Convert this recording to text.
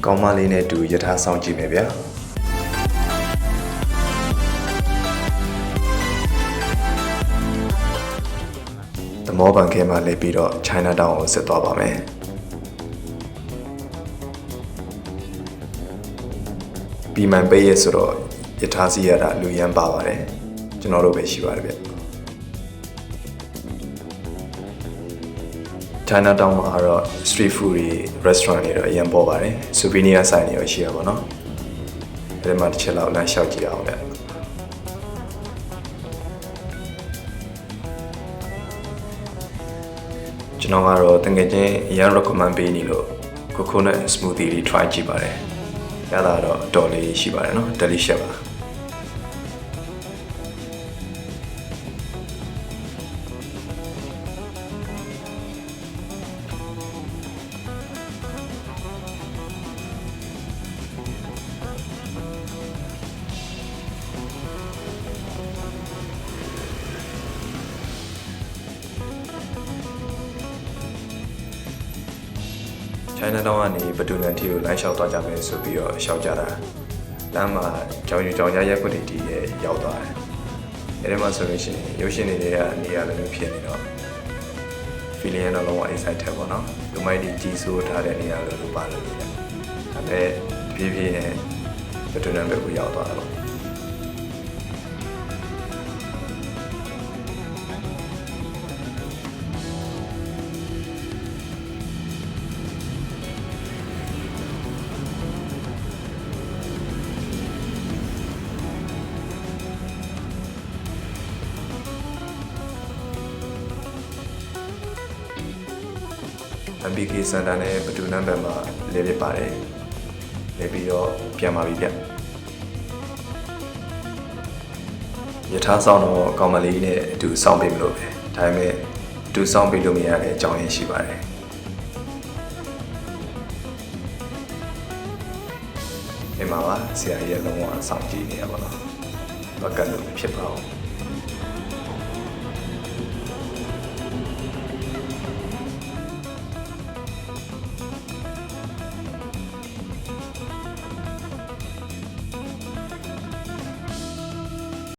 ကောင်းမလေးနဲ့တူယထာဆောင်ကြည့်မယ်ဗျာသမောပန်ခဲမှာလေးပြီးတော့ China Town ကိုဆက်သွားပါမယ်ပြီးမှန်ပေးရဆိုတော့ယထာစီရတာလူရန်ပါပါတယ်ကျွန်တော်တို့ပဲရှိပါတယ်ဗျ China Town မှာတော့ street food တွေ restaurant တွေတော့အရင်ပေါ်ပါတယ် souvenir ဆိုင်တွေရှိရပါတော့အဲ့ဒီမှာတစ်ချက်လောက်လမ်းလျှောက်ကြည့်အောင်ဗျကျွန်တော်ကတော့တကယ်ချင်းအရင် recommend ပေးနေလို့ coconut smoothie တွေ try ကြည့်ပါတယ်ရတာတော့အတော်လေးရှိပါတယ်နော် delicious ပါChina Town ကနေဘဒူနန်တီကိုလမ်းလျှောက်သွားကြမယ်ဆိုပြီးတော့လျှောက်ကြတာလမ်းမှာကြောင်ယူကြောင်ရရက်ခွက်တီးရဲ့ရောက်သွားတယ်အဲဒီမှာဆိုလို့ရှိရင်ရုပ်ရှင်တွေကနေရာလည်းဖြစ်နေတော့ feeling တော့လုံးဝ excited ပေါ့နော်လူမိုက်ဒီကြီးစိုးထားတဲ့နေရာလို့ပါလို့ရတယ်ဒါပေမဲ့ဖြည်းဖြည်းနဲ့ဘဒူနန်ဘက်ကိုရောက်သွားတာပေါ့MBK Center နဲ့ဘဒူနန်ဘက်မှာလဲပြပါတယ်လဲပြီးတော့ပြန်ပါပြီဗျယထာဆောင်တော့ကောင်မလေးနဲ့အတူစောင့်ပေးမလို့ပဲဒါပေမဲ့အတူစောင့်ပေးလို့မရတဲ့အကြောင်းရင်းရှိပါတယ်ဒီမှာပါဆရာကြီးရဲ့လုံးဝစောင့်ကြည့်နေရပါတော့ဘက်ကလို့ဖြစ်ပါအောင်